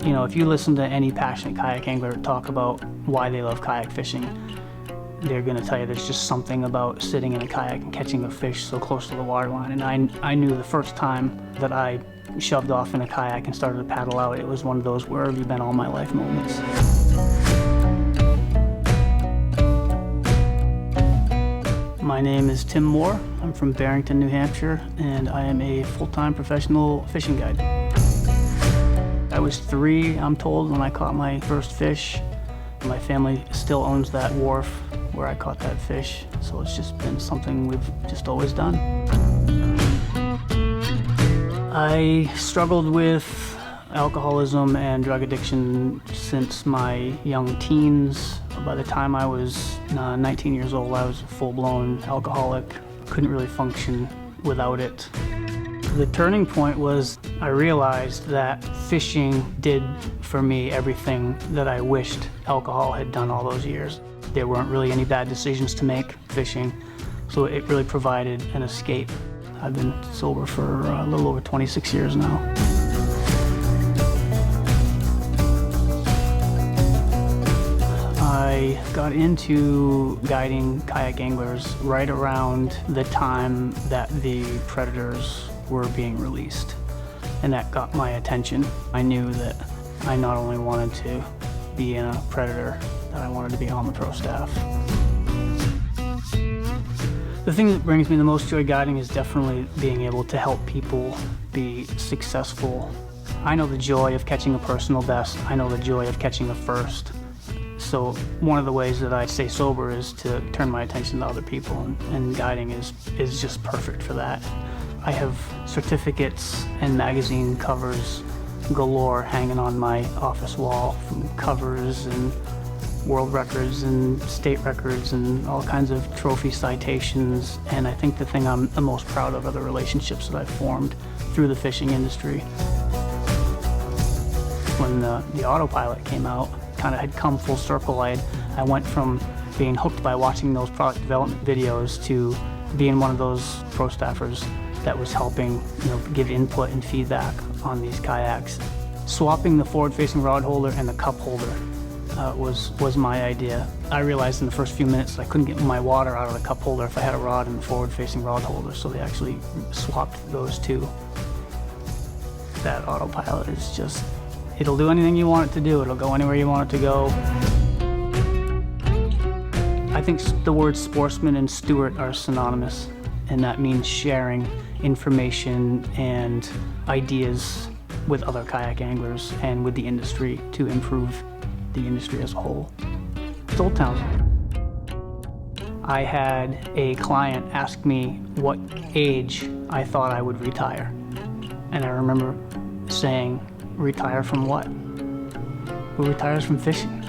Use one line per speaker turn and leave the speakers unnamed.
You know, if you listen to any passionate kayak angler talk about why they love kayak fishing, they're going to tell you there's just something about sitting in a kayak and catching a fish so close to the waterline. And I knew the first time that I shoved off in a kayak and started to paddle out, it was one of those where have you been all my life moments. My name is Tim Moore. I'm from Barrington, New Hampshire, and I am a full-time professional fishing guide. I was 3, I'm told, when I caught my first fish. My family still owns that wharf where I caught that fish, so it's just been something we've just always done. I struggled with alcoholism and drug addiction since my young teens. By the time I was 19 years old, I was a full-blown alcoholic. Couldn't really function without it. The turning point was I realized that fishing did for me everything that I wished alcohol had done all those years. There weren't really any bad decisions to make fishing, so it really provided an escape. I've been sober for a little over 26 years now. I got into guiding kayak anglers right around the time that the predators were being released, and that got my attention. I knew that I not only wanted to be in a predator, that I wanted to be on the pro staff. The thing that brings me the most joy guiding is definitely being able to help people be successful. I know the joy of catching a personal best. I know the joy of catching a first. So one of the ways that I stay sober is to turn my attention to other people, and guiding is just perfect for that. I have certificates and magazine covers galore hanging on my office wall, from covers and world records and state records and all kinds of trophy citations. And I think the thing I'm the most proud of are the relationships that I've formed through the fishing industry. When the autopilot came out, kind of had come full circle. I went from being hooked by watching those product development videos to being one of those pro staffers that was helping, give input and feedback on these kayaks. Swapping the forward-facing rod holder and the cup holder was my idea. I realized in the first few minutes that I couldn't get my water out of the cup holder if I had a rod in the forward-facing rod holder, so they actually swapped those two. That autopilot is just, it'll do anything you want it to do. It'll go anywhere you want it to go. I think the words sportsman and steward are synonymous, and that means sharing information and ideas with other kayak anglers and with the industry to improve the industry as a whole. It's Old Town. I had a client ask me what age I thought I would retire. And I remember saying, retire from what? Who retires from fishing?